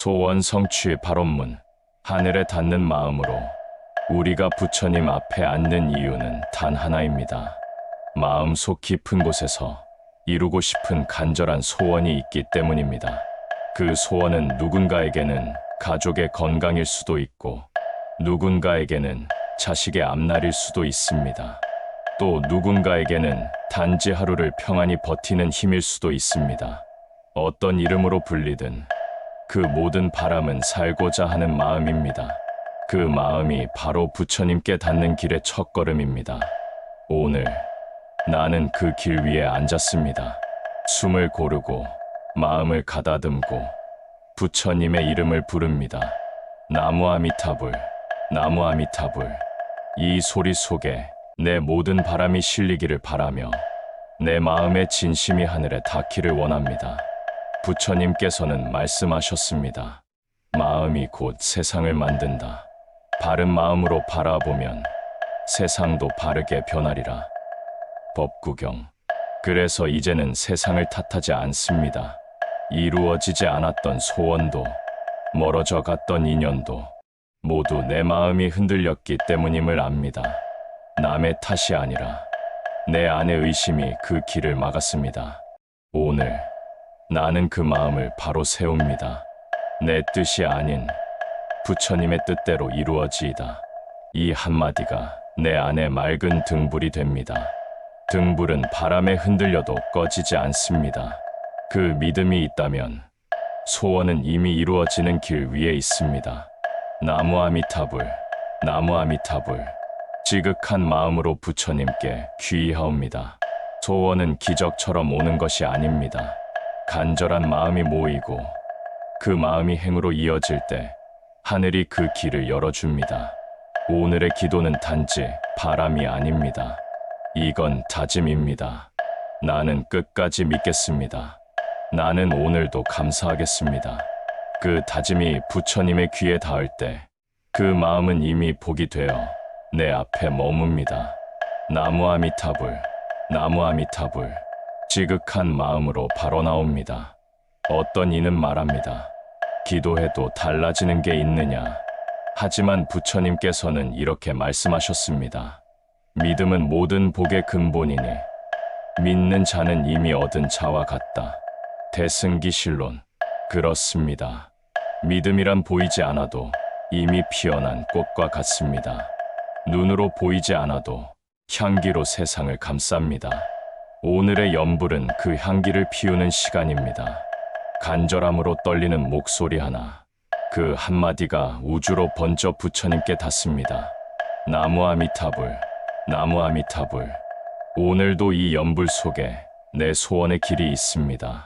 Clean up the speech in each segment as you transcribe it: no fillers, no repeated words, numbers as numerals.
소원 성취의 발원문, 하늘에 닿는 마음으로 우리가 부처님 앞에 앉는 이유는 단 하나입니다. 마음속 깊은 곳에서 이루고 싶은 간절한 소원이 있기 때문입니다. 그 소원은 누군가에게는 가족의 건강일 수도 있고, 누군가에게는 자식의 앞날일 수도 있습니다. 또 누군가에게는 단지 하루를 평안히 버티는 힘일 수도 있습니다. 어떤 이름으로 불리든 그 모든 바람은 살고자 하는 마음입니다. 그 마음이 바로 부처님께 닿는 길의 첫걸음입니다. 오늘 나는 그 길 위에 앉았습니다. 숨을 고르고 마음을 가다듬고 부처님의 이름을 부릅니다. 나무 아미타불, 나무 아미타불. 이 소리 속에 내 모든 바람이 실리기를 바라며 내 마음의 진심이 하늘에 닿기를 원합니다. 부처님께서는 말씀하셨습니다. 마음이 곧 세상을 만든다. 바른 마음으로 바라보면 세상도 바르게 변하리라. 법구경. 그래서 이제는 세상을 탓하지 않습니다. 이루어지지 않았던 소원도, 멀어져 갔던 인연도 모두 내 마음이 흔들렸기 때문임을 압니다. 남의 탓이 아니라 내 안의 의심이 그 길을 막았습니다. 오늘 나는 그 마음을 바로 세웁니다. 내 뜻이 아닌 부처님의 뜻대로 이루어지이다. 이 한마디가 내 안에 맑은 등불이 됩니다. 등불은 바람에 흔들려도 꺼지지 않습니다. 그 믿음이 있다면 소원은 이미 이루어지는 길 위에 있습니다. 나무 아미타불, 나무 아미타불. 지극한 마음으로 부처님께 귀의하옵니다. 소원은 기적처럼 오는 것이 아닙니다. 간절한 마음이 모이고 그 마음이 행으로 이어질 때 하늘이 그 길을 열어줍니다. 오늘의 기도는 단지 바람이 아닙니다. 이건 다짐입니다. 나는 끝까지 믿겠습니다. 나는 오늘도 감사하겠습니다. 그 다짐이 부처님의 귀에 닿을 때 그 마음은 이미 복이 되어 내 앞에 머뭅니다. 나무 아미타불, 나무 아미타불. 지극한 마음으로 바로 나옵니다. 어떤 이는 말합니다. 기도해도 달라지는 게 있느냐? 하지만 부처님께서는 이렇게 말씀하셨습니다. 믿음은 모든 복의 근본이니 믿는 자는 이미 얻은 자와 같다. 대승기실론. 그렇습니다. 믿음이란 보이지 않아도 이미 피어난 꽃과 같습니다. 눈으로 보이지 않아도 향기로 세상을 감쌉니다. 오늘의 연불은 그 향기를 피우는 시간입니다. 간절함으로 떨리는 목소리 하나, 그 한마디가 우주로 번져 부처님께 닿습니다. 나무 아미타불, 나무 아미타불. 오늘도 이 연불 속에 내 소원의 길이 있습니다.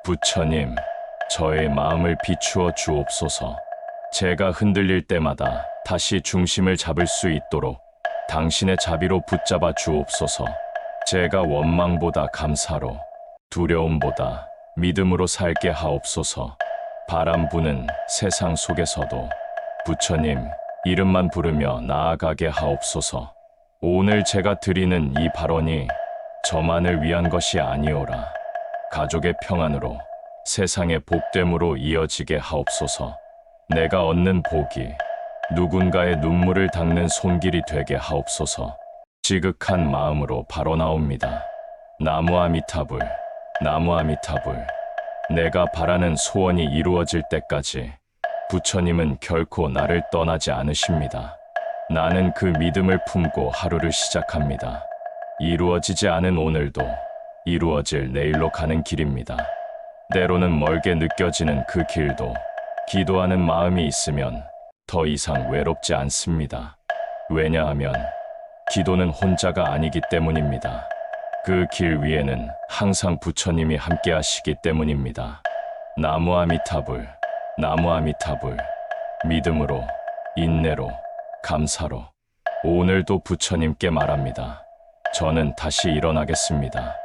부처님, 저의 마음을 비추어 주옵소서. 제가 흔들릴 때마다 다시 중심을 잡을 수 있도록 당신의 자비로 붙잡아 주옵소서. 제가 원망보다 감사로, 두려움보다 믿음으로 살게 하옵소서. 바람 부는 세상 속에서도 부처님 이름만 부르며 나아가게 하옵소서. 오늘 제가 드리는 이 발언이 저만을 위한 것이 아니오라. 가족의 평안으로 세상의 복됨으로 이어지게 하옵소서. 내가 얻는 복이 누군가의 눈물을 닦는 손길이 되게 하옵소서. 지극한 마음으로 바로 나옵니다. 나무 아미타불, 나무 아미타불. 내가 바라는 소원이 이루어질 때까지 부처님은 결코 나를 떠나지 않으십니다. 나는 그 믿음을 품고 하루를 시작합니다. 이루어지지 않은 오늘도 이루어질 내일로 가는 길입니다. 때로는 멀게 느껴지는 그 길도 기도하는 마음이 있으면 더 이상 외롭지 않습니다. 왜냐하면 기도는 혼자가 아니기 때문입니다. 그 길 위에는 항상 부처님이 함께 하시기 때문입니다. 나무 아미타불, 나무 아미타불. 믿음으로, 인내로, 감사로 오늘도 부처님께 말합니다. 저는 다시 일어나겠습니다.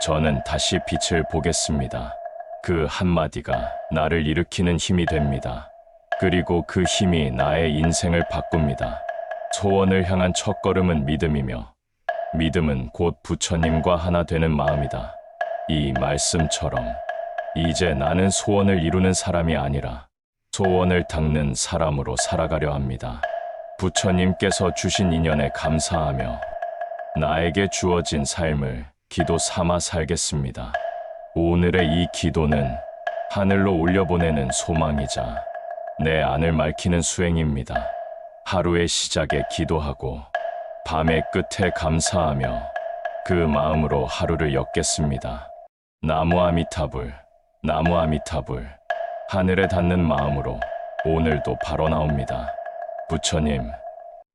저는 다시 빛을 보겠습니다. 그 한마디가 나를 일으키는 힘이 됩니다. 그리고 그 힘이 나의 인생을 바꿉니다. 소원을 향한 첫걸음은 믿음이며 믿음은 곧 부처님과 하나 되는 마음이다. 이 말씀처럼 이제 나는 소원을 이루는 사람이 아니라 소원을 닦는 사람으로 살아가려 합니다. 부처님께서 주신 인연에 감사하며 나에게 주어진 삶을 기도 삼아 살겠습니다. 오늘의 이 기도는 하늘로 올려보내는 소망이자 내 안을 맑히는 수행입니다. 하루의 시작에 기도하고 밤의 끝에 감사하며 그 마음으로 하루를 엮겠습니다. 나무 아미타불, 나무 아미타불. 하늘에 닿는 마음으로 오늘도 바로 나옵니다. 부처님,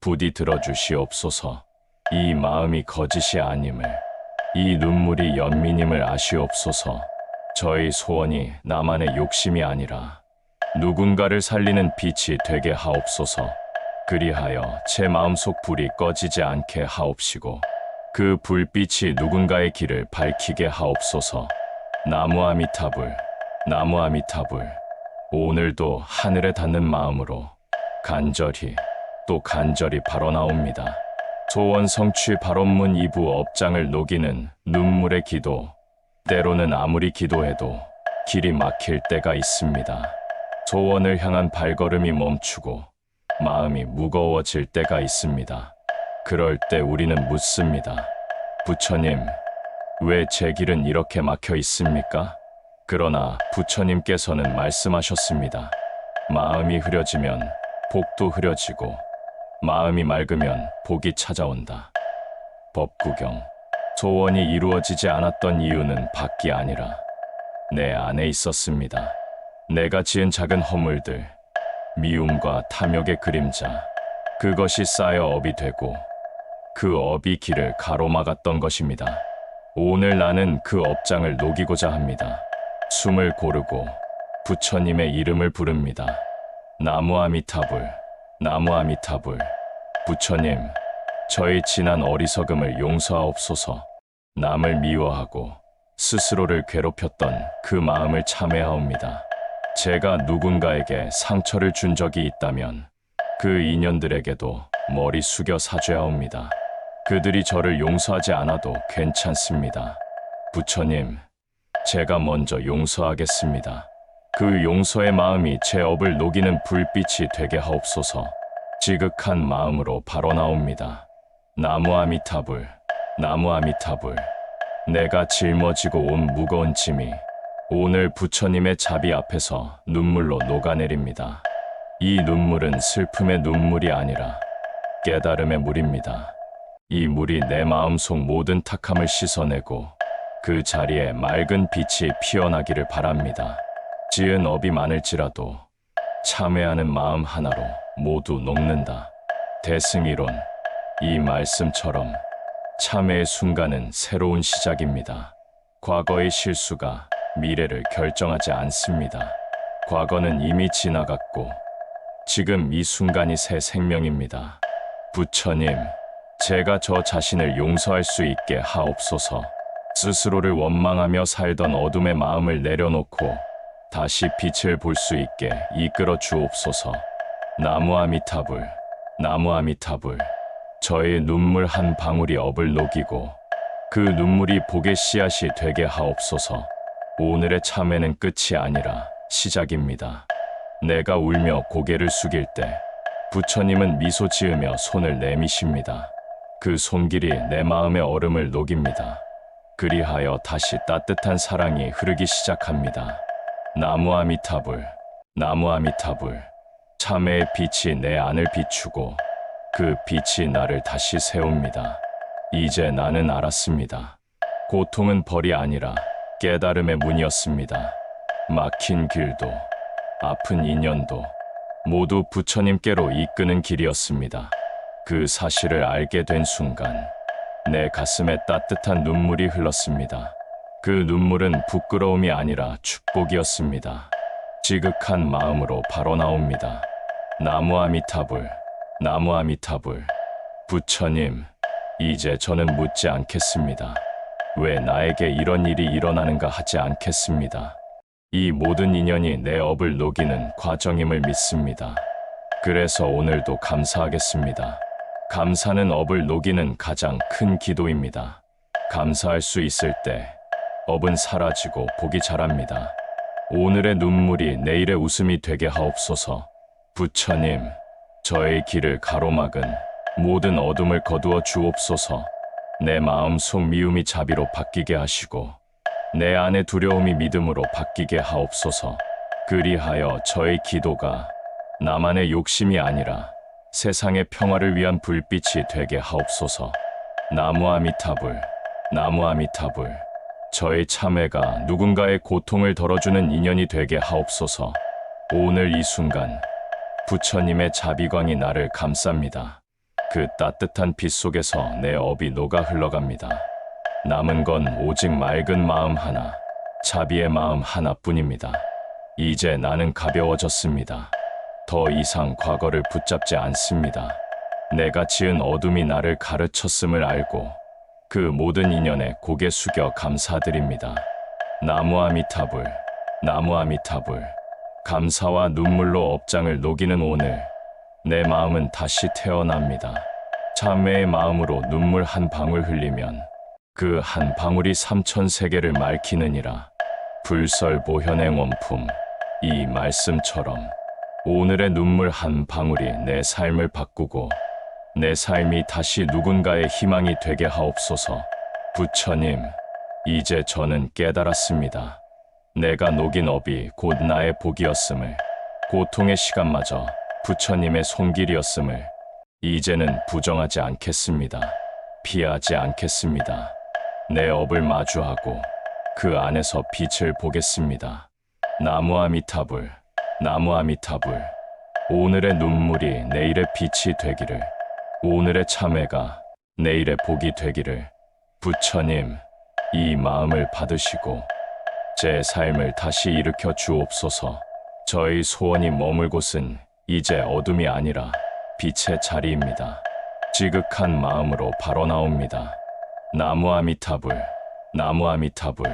부디 들어주시옵소서. 이 마음이 거짓이 아님을, 이 눈물이 연민임을 아시옵소서. 저의 소원이 나만의 욕심이 아니라 누군가를 살리는 빛이 되게 하옵소서. 그리하여 제 마음속 불이 꺼지지 않게 하옵시고 그 불빛이 누군가의 길을 밝히게 하옵소서. 나무 아미타불, 나무 아미타불. 오늘도 하늘에 닿는 마음으로 간절히 또 간절히 바로 나옵니다. 소원 성취 발언문 2부 업장을 녹이는 눈물의 기도. 때로는 아무리 기도해도 길이 막힐 때가 있습니다. 소원을 향한 발걸음이 멈추고 마음이 무거워질 때가 있습니다. 그럴 때 우리는 묻습니다. 부처님, 왜 제 길은 이렇게 막혀 있습니까? 그러나 부처님께서는 말씀하셨습니다. 마음이 흐려지면 복도 흐려지고 마음이 맑으면 복이 찾아온다. 법구경. 소원이 이루어지지 않았던 이유는 밖이 아니라 내 안에 있었습니다. 내가 지은 작은 허물들, 미움과 탐욕의 그림자, 그것이 쌓여 업이 되고 그 업이 길을 가로막았던 것입니다. 오늘 나는 그 업장을 녹이고자 합니다. 숨을 고르고 부처님의 이름을 부릅니다. 나무 아미타불, 나무 아미타불. 부처님, 저의 지난 어리석음을 용서하옵소서. 남을 미워하고 스스로를 괴롭혔던 그 마음을 참회하옵니다. 제가 누군가에게 상처를 준 적이 있다면 그 인연들에게도 머리 숙여 사죄하옵니다. 그들이 저를 용서하지 않아도 괜찮습니다. 부처님, 제가 먼저 용서하겠습니다. 그 용서의 마음이 제 업을 녹이는 불빛이 되게 하옵소서. 지극한 마음으로 바로 나옵니다. 나무 아미타불, 나무 아미타불. 내가 짊어지고 온 무거운 짐이 오늘 부처님의 자비 앞에서 눈물로 녹아내립니다. 이 눈물은 슬픔의 눈물이 아니라 깨달음의 물입니다. 이 물이 내 마음속 모든 탁함을 씻어내고 그 자리에 맑은 빛이 피어나기를 바랍니다. 지은 업이 많을지라도 참회하는 마음 하나로 모두 녹는다. 대승이론. 이 말씀처럼 참회의 순간은 새로운 시작입니다. 과거의 실수가 미래를 결정하지 않습니다. 과거는 이미 지나갔고 지금 이 순간이 새 생명입니다. 부처님, 제가 저 자신을 용서할 수 있게 하옵소서. 스스로를 원망하며 살던 어둠의 마음을 내려놓고 다시 빛을 볼 수 있게 이끌어 주옵소서. 나무 아미타불, 나무 아미타불. 저의 눈물 한 방울이 업을 녹이고 그 눈물이 복의 씨앗이 되게 하옵소서. 오늘의 참회는 끝이 아니라 시작입니다. 내가 울며 고개를 숙일 때 부처님은 미소 지으며 손을 내미십니다. 그 손길이 내 마음의 얼음을 녹입니다. 그리하여 다시 따뜻한 사랑이 흐르기 시작합니다. 나무 아미타불, 나무 아미타불. 참회의 빛이 내 안을 비추고 그 빛이 나를 다시 세웁니다. 이제 나는 알았습니다. 고통은 벌이 아니라 깨달음의 문이었습니다. 막힌 길도 아픈 인연도 모두 부처님께로 이끄는 길이었습니다. 그 사실을 알게 된 순간 내 가슴에 따뜻한 눈물이 흘렀습니다. 그 눈물은 부끄러움이 아니라 축복이었습니다. 지극한 마음으로 바로 나옵니다. 나무 아미타불, 나무 아미타불. 부처님, 이제 저는 묻지 않겠습니다. 왜 나에게 이런 일이 일어나는가 하지 않겠습니다. 이 모든 인연이 내 업을 녹이는 과정임을 믿습니다. 그래서 오늘도 감사하겠습니다. 감사는 업을 녹이는 가장 큰 기도입니다. 감사할 수 있을 때 업은 사라지고 복이 자랍니다. 오늘의 눈물이 내일의 웃음이 되게 하옵소서. 부처님, 저의 길을 가로막은 모든 어둠을 거두어 주옵소서. 내 마음속 미움이 자비로 바뀌게 하시고 내 안의 두려움이 믿음으로 바뀌게 하옵소서. 그리하여 저의 기도가 나만의 욕심이 아니라 세상의 평화를 위한 불빛이 되게 하옵소서. 나무 아미타불, 나무 아미타불. 저의 참회가 누군가의 고통을 덜어주는 인연이 되게 하옵소서. 오늘 이 순간 부처님의 자비광이 나를 감쌉니다. 그 따뜻한 빛 속에서 내 업이 녹아 흘러갑니다. 남은 건 오직 맑은 마음 하나, 자비의 마음 하나뿐입니다. 이제 나는 가벼워졌습니다. 더 이상 과거를 붙잡지 않습니다. 내가 지은 어둠이 나를 가르쳤음을 알고 그 모든 인연에 고개 숙여 감사드립니다. 나무 아미타불, 나무 아미타불. 감사와 눈물로 업장을 녹이는 오늘, 내 마음은 다시 태어납니다. 참회의 마음으로 눈물 한 방울 흘리면 그 한 방울이 삼천 세계를 맑히느니라. 불설보현의 원품, 이 말씀처럼 오늘의 눈물 한 방울이 내 삶을 바꾸고 내 삶이 다시 누군가의 희망이 되게 하옵소서. 부처님, 이제 저는 깨달았습니다. 내가 녹인 업이 곧 나의 복이었음을, 고통의 시간마저 부처님의 손길이었음을 이제는 부정하지 않겠습니다. 피하지 않겠습니다. 내 업을 마주하고 그 안에서 빛을 보겠습니다. 나무 아미타불, 나무 아미타불. 오늘의 눈물이 내일의 빛이 되기를, 오늘의 참회가 내일의 복이 되기를. 부처님, 이 마음을 받으시고 제 삶을 다시 일으켜 주옵소서. 저의 소원이 머물 곳은 이제 어둠이 아니라 빛의 자리입니다. 지극한 마음으로 바로 나옵니다. 나무 아미타불, 나무 아미타불.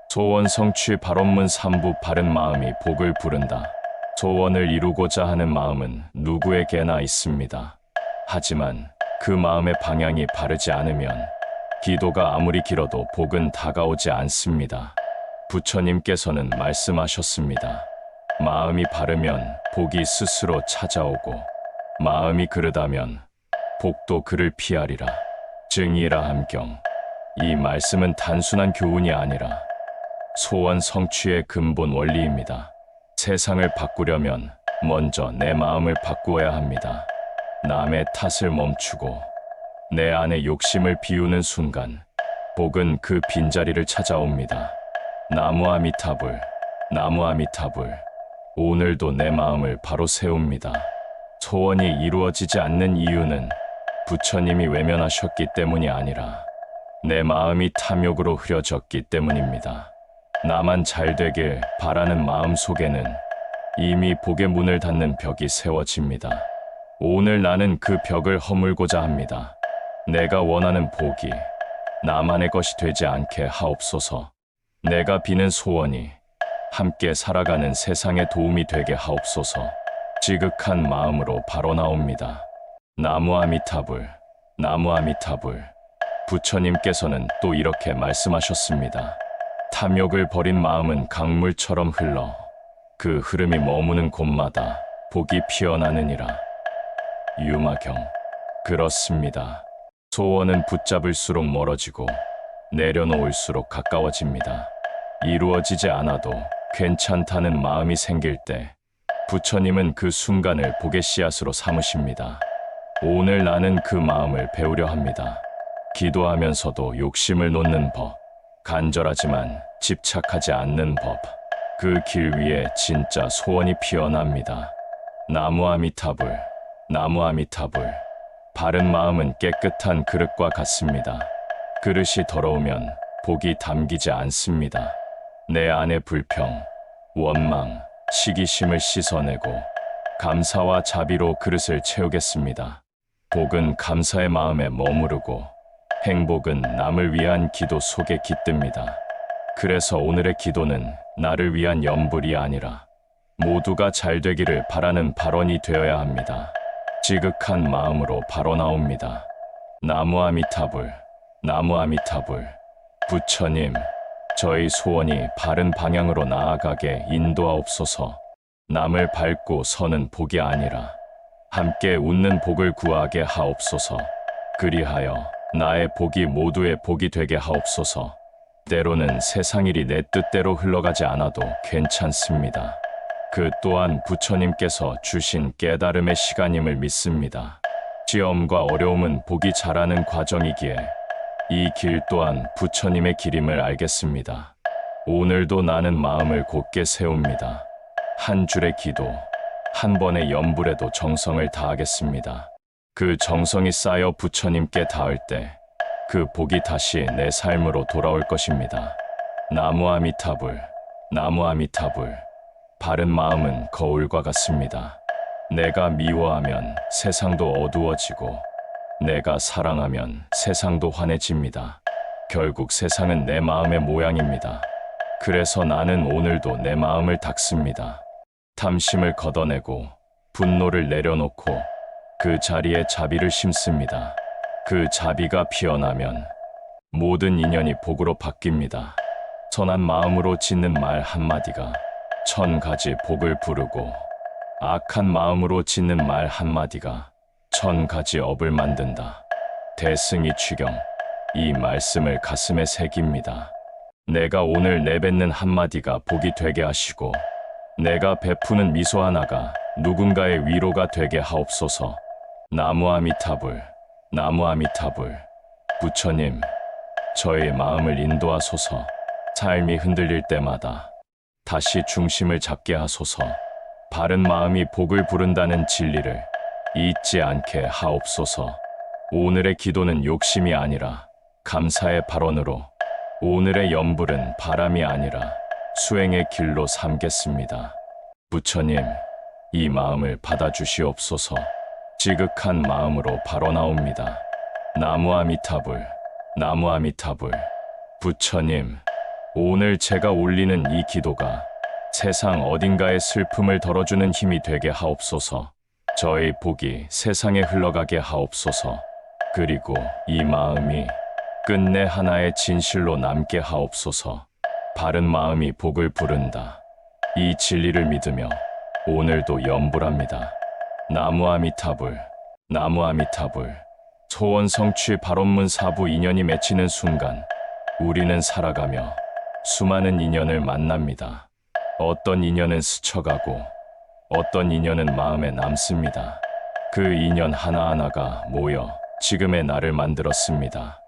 소원 성취 발원문 3부. 바른 마음이 복을 부른다. 소원을 이루고자 하는 마음은 누구에게나 있습니다. 하지만 그 마음의 방향이 바르지 않으면 기도가 아무리 길어도 복은 다가오지 않습니다. 부처님께서는 말씀하셨습니다. 마음이 바르면 복이 스스로 찾아오고 마음이 그르다면 복도 그를 피하리라. 증이라 함경. 이 말씀은 단순한 교훈이 아니라 소원 성취의 근본 원리입니다. 세상을 바꾸려면 먼저 내 마음을 바꾸어야 합니다. 남의 탓을 멈추고 내 안의 욕심을 비우는 순간 복은 그 빈자리를 찾아옵니다. 나무 아미타불, 나무 아미타불. 오늘도 내 마음을 바로 세웁니다. 소원이 이루어지지 않는 이유는 부처님이 외면하셨기 때문이 아니라 내 마음이 탐욕으로 흐려졌기 때문입니다. 나만 잘 되길 바라는 마음 속에는 이미 복의 문을 닫는 벽이 세워집니다. 오늘 나는 그 벽을 허물고자 합니다. 내가 원하는 복이 나만의 것이 되지 않게 하옵소서. 내가 비는 소원이 함께 살아가는 세상에 도움이 되게 하옵소서. 지극한 마음으로 바로 나옵니다. 나무 아미타불, 나무 아미타불. 부처님께서는 또 이렇게 말씀하셨습니다. 탐욕을 버린 마음은 강물처럼 흘러 그 흐름이 머무는 곳마다 복이 피어나느니라. 유마경. 그렇습니다. 소원은 붙잡을수록 멀어지고 내려놓을수록 가까워집니다. 이루어지지 않아도 괜찮다는 마음이 생길 때 부처님은 그 순간을 복의 씨앗으로 삼으십니다. 오늘 나는 그 마음을 배우려 합니다. 기도하면서도 욕심을 놓는 법, 간절하지만 집착하지 않는 법, 그 길 위에 진짜 소원이 피어납니다. 나무 아미타불, 나무 아미타불. 바른 마음은 깨끗한 그릇과 같습니다. 그릇이 더러우면 복이 담기지 않습니다. 내 안의 불평, 원망, 시기심을 씻어내고 감사와 자비로 그릇을 채우겠습니다. 복은 감사의 마음에 머무르고 행복은 남을 위한 기도 속에 깃듭니다. 그래서 오늘의 기도는 나를 위한 염불이 아니라 모두가 잘 되기를 바라는 발언이 되어야 합니다. 지극한 마음으로 바로 나옵니다. 나무 아미타불, 나무 아미타불. 부처님, 저희 소원이 바른 방향으로 나아가게 인도하옵소서. 남을 밟고 서는 복이 아니라 함께 웃는 복을 구하게 하옵소서. 그리하여 나의 복이 모두의 복이 되게 하옵소서. 때로는 세상 일이 내 뜻대로 흘러가지 않아도 괜찮습니다. 그 또한 부처님께서 주신 깨달음의 시간임을 믿습니다. 시험과 어려움은 복이 자라는 과정이기에 이 길 또한 부처님의 길임을 알겠습니다. 오늘도 나는 마음을 곧게 세웁니다. 한 줄의 기도, 한 번의 염불에도 정성을 다하겠습니다. 그 정성이 쌓여 부처님께 닿을 때 그 복이 다시 내 삶으로 돌아올 것입니다. 나무 아미타불, 나무 아미타불. 바른 마음은 거울과 같습니다. 내가 미워하면 세상도 어두워지고 내가 사랑하면 세상도 환해집니다. 결국 세상은 내 마음의 모양입니다. 그래서 나는 오늘도 내 마음을 닦습니다. 탐심을 걷어내고 분노를 내려놓고 그 자리에 자비를 심습니다. 그 자비가 피어나면 모든 인연이 복으로 바뀝니다. 선한 마음으로 짓는 말 한마디가 1000가지 복을 부르고 악한 마음으로 짓는 말 한마디가 1000가지 업을 만든다. 대승이 취경, 이 말씀을 가슴에 새깁니다. 내가 오늘 내뱉는 한마디가 복이 되게 하시고 내가 베푸는 미소 하나가 누군가의 위로가 되게 하옵소서. 나무 아미타불, 나무 아미타불. 부처님, 저의 마음을 인도하소서. 삶이 흔들릴 때마다 다시 중심을 잡게 하소서. 바른 마음이 복을 부른다는 진리를 잊지 않게 하옵소서. 오늘의 기도는 욕심이 아니라 감사의 발언으로, 오늘의 염불은 바람이 아니라 수행의 길로 삼겠습니다. 부처님, 이 마음을 받아주시옵소서. 지극한 마음으로 발언하옵니다. 나무 아미타불, 나무 아미타불. 부처님, 오늘 제가 올리는 이 기도가 세상 어딘가의 슬픔을 덜어주는 힘이 되게 하옵소서. 저의 복이 세상에 흘러가게 하옵소서. 그리고 이 마음이 끝내 하나의 진실로 남게 하옵소서. 바른 마음이 복을 부른다. 이 진리를 믿으며 오늘도 염불합니다. 나무 아미타불, 나무 아미타불. 소원 성취 발원문 사부 인연이 맺히는 순간 우리는 살아가며 수많은 인연을 만납니다. 어떤 인연은 스쳐가고 어떤 인연은 마음에 남습니다. 그 인연 하나하나가 모여 지금의 나를 만들었습니다.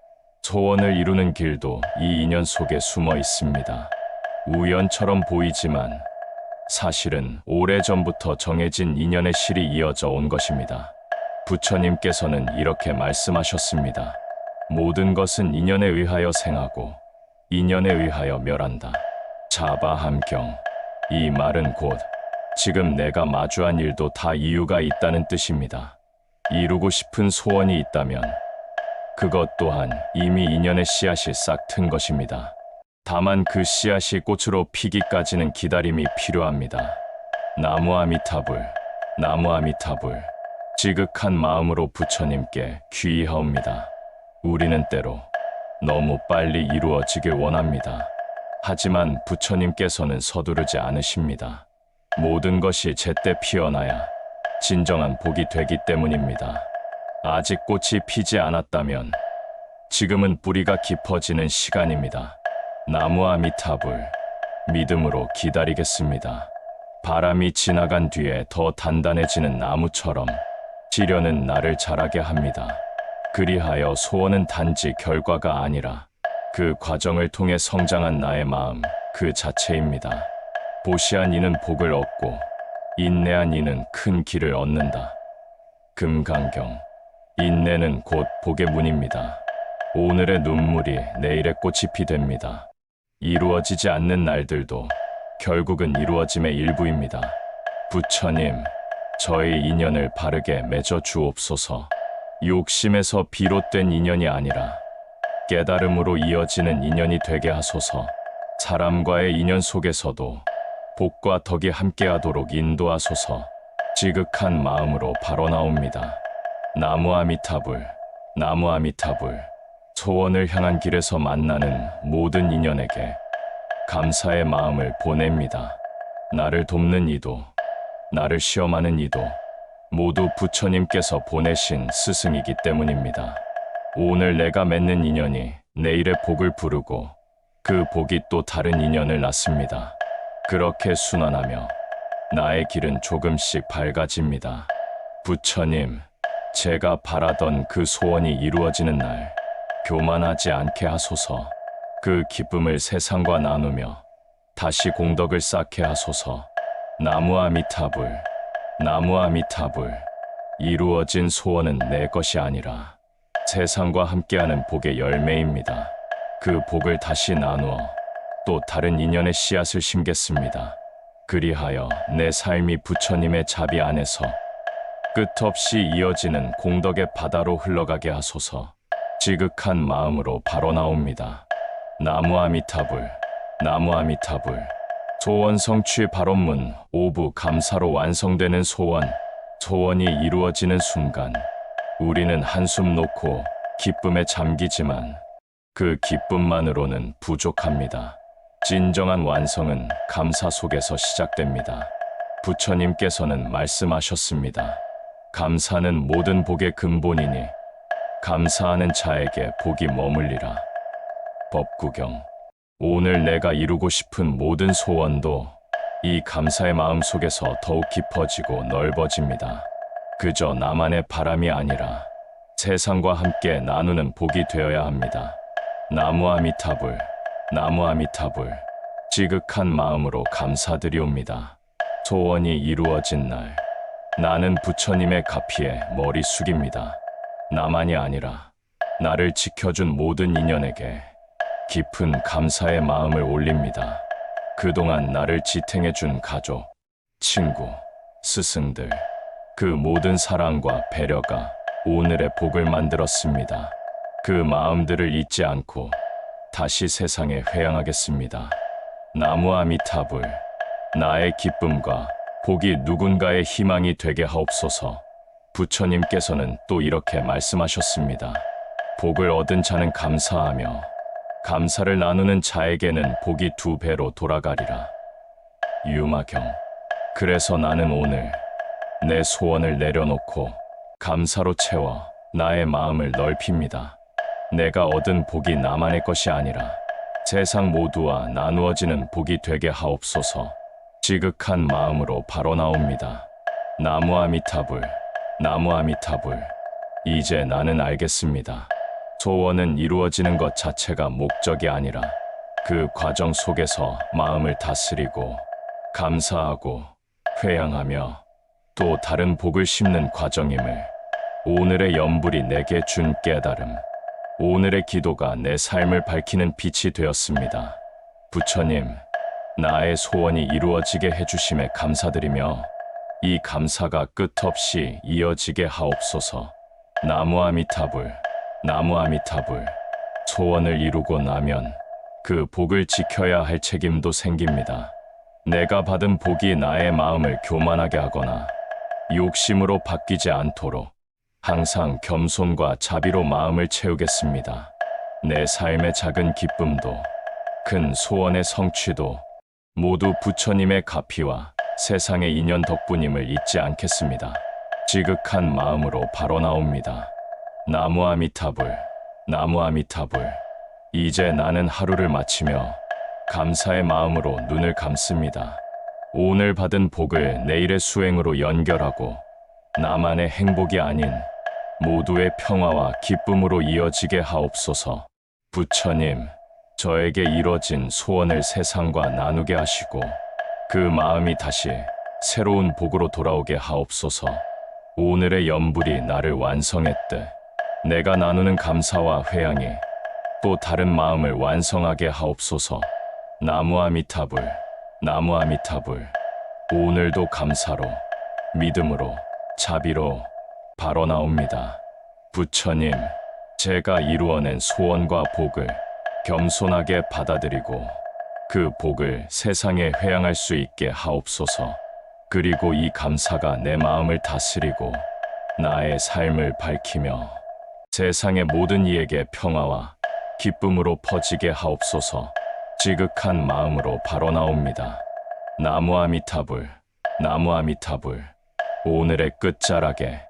소원을 이루는 길도 이 인연 속에 숨어 있습니다. 우연처럼 보이지만 사실은 오래전부터 정해진 인연의 실이 이어져 온 것입니다. 부처님께서는 이렇게 말씀하셨습니다. 모든 것은 인연에 의하여 생하고 인연에 의하여 멸한다. 자바함경. 이 말은 곧 지금 내가 마주한 일도 다 이유가 있다는 뜻입니다. 이루고 싶은 소원이 있다면 그것 또한 이미 인연의 씨앗이 싹 튼 것입니다. 다만 그 씨앗이 꽃으로 피기까지는 기다림이 필요합니다. 나무 아미타불, 나무 아미타불. 지극한 마음으로 부처님께 귀의하옵니다. 우리는 때로 너무 빨리 이루어지길 원합니다. 하지만 부처님께서는 서두르지 않으십니다. 모든 것이 제때 피어나야 진정한 복이 되기 때문입니다. 아직 꽃이 피지 않았다면 지금은 뿌리가 깊어지는 시간입니다. 나무 아미타불. 믿음으로 기다리겠습니다. 바람이 지나간 뒤에 더 단단해지는 나무처럼 시련은 나를 자라게 합니다. 그리하여 소원은 단지 결과가 아니라 그 과정을 통해 성장한 나의 마음 그 자체입니다. 보시한 이는 복을 얻고 인내한 이는 큰 길을 얻는다. 금강경. 인내는 곧 복의 문입니다. 오늘의 눈물이 내일의 꽃이 피됩니다. 이루어지지 않는 날들도 결국은 이루어짐의 일부입니다. 부처님, 저의 인연을 바르게 맺어 주옵소서. 욕심에서 비롯된 인연이 아니라 깨달음으로 이어지는 인연이 되게 하소서. 사람과의 인연 속에서도 복과 덕이 함께하도록 인도하소서. 지극한 마음으로 발언하옵니다. 나무 아미타불, 나무 아미타불. 소원을 향한 길에서 만나는 모든 인연에게 감사의 마음을 보냅니다. 나를 돕는 이도, 나를 시험하는 이도 모두 부처님께서 보내신 스승이기 때문입니다. 오늘 내가 맺는 인연이 내일의 복을 부르고 그 복이 또 다른 인연을 낳습니다. 그렇게 순환하며 나의 길은 조금씩 밝아집니다. 부처님, 제가 바라던 그 소원이 이루어지는 날 교만하지 않게 하소서. 그 기쁨을 세상과 나누며 다시 공덕을 쌓게 하소서. 나무 아미타불, 나무 아미타불. 이루어진 소원은 내 것이 아니라 세상과 함께하는 복의 열매입니다. 그 복을 다시 나누어 또 다른 인연의 씨앗을 심겠습니다. 그리하여 내 삶이 부처님의 자비 안에서 끝없이 이어지는 공덕의 바다로 흘러가게 하소서. 지극한 마음으로 바로 나옵니다. 나무 아미타불, 나무 아미타불. 소원 성취 발언문 5부 감사로 완성되는 소원. 소원이 이루어지는 순간 우리는 한숨 놓고 기쁨에 잠기지만 그 기쁨만으로는 부족합니다. 진정한 완성은 감사 속에서 시작됩니다. 부처님께서는 말씀하셨습니다. 감사는 모든 복의 근본이니 감사하는 자에게 복이 머물리라. 법구경. 오늘 내가 이루고 싶은 모든 소원도 이 감사의 마음 속에서 더욱 깊어지고 넓어집니다. 그저 나만의 바람이 아니라 세상과 함께 나누는 복이 되어야 합니다. 나무 아미타불, 나무 아미타불. 지극한 마음으로 감사드리옵니다. 소원이 이루어진 날 나는 부처님의 가피에 머리 숙입니다. 나만이 아니라 나를 지켜준 모든 인연에게 깊은 감사의 마음을 올립니다. 그동안 나를 지탱해준 가족, 친구, 스승들, 그 모든 사랑과 배려가 오늘의 복을 만들었습니다. 그 마음들을 잊지 않고 다시 세상에 회양하겠습니다. 나무 아미타불. 나의 기쁨과 복이 누군가의 희망이 되게 하옵소서. 부처님께서는 또 이렇게 말씀하셨습니다. 복을 얻은 자는 감사하며 감사를 나누는 자에게는 복이 2배로 돌아가리라. 유마경. 그래서 나는 오늘 내 소원을 내려놓고 감사로 채워 나의 마음을 넓힙니다. 내가 얻은 복이 나만의 것이 아니라 세상 모두와 나누어지는 복이 되게 하옵소서. 지극한 마음으로 바로 나옵니다. 나무 아미타불, 나무 아미타불. 이제 나는 알겠습니다. 소원은 이루어지는 것 자체가 목적이 아니라 그 과정 속에서 마음을 다스리고 감사하고 회양하며 또 다른 복을 심는 과정임을 오늘의 연불이 내게 준 깨달음, 오늘의 기도가 내 삶을 밝히는 빛이 되었습니다. 부처님, 나의 소원이 이루어지게 해주심에 감사드리며 이 감사가 끝없이 이어지게 하옵소서. 나무 아미타불, 나무 아미타불. 소원을 이루고 나면 그 복을 지켜야 할 책임도 생깁니다. 내가 받은 복이 나의 마음을 교만하게 하거나 욕심으로 바뀌지 않도록 항상 겸손과 자비로 마음을 채우겠습니다. 내 삶의 작은 기쁨도 큰 소원의 성취도 모두 부처님의 가피와 세상의 인연 덕분임을 잊지 않겠습니다. 지극한 마음으로 바로 나옵니다. 나무 아미타불, 나무 아미타불. 이제 나는 하루를 마치며 감사의 마음으로 눈을 감습니다. 오늘 받은 복을 내일의 수행으로 연결하고 나만의 행복이 아닌 모두의 평화와 기쁨으로 이어지게 하옵소서. 부처님, 저에게 이뤄진 소원을 세상과 나누게 하시고 그 마음이 다시 새로운 복으로 돌아오게 하옵소서. 오늘의 연불이 나를 완성했듯 내가 나누는 감사와 회양이 또 다른 마음을 완성하게 하옵소서. 나무 아미타불, 나무 아미타불. 오늘도 감사로, 믿음으로, 자비로 바로 나옵니다. 부처님, 제가 이루어낸 소원과 복을 겸손하게 받아들이고 그 복을 세상에 회양할 수 있게 하옵소서. 그리고 이 감사가 내 마음을 다스리고 나의 삶을 밝히며 세상의 모든 이에게 평화와 기쁨으로 퍼지게 하옵소서. 묵지극한 마음으로 바로 나옵니다. 나무 아미타불, 나무 아미타불. 오늘의 끝자락에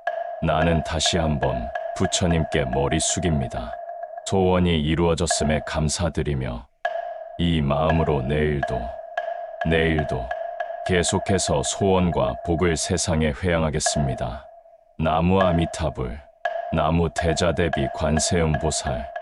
나는 다시 한번 부처님께 머리 숙입니다. 소원이 이루어졌음에 감사드리며 이 마음으로 내일도 계속해서 소원과 복을 세상에 회양하겠습니다. 나무 아미타불, 나무 대자대비 관세음보살.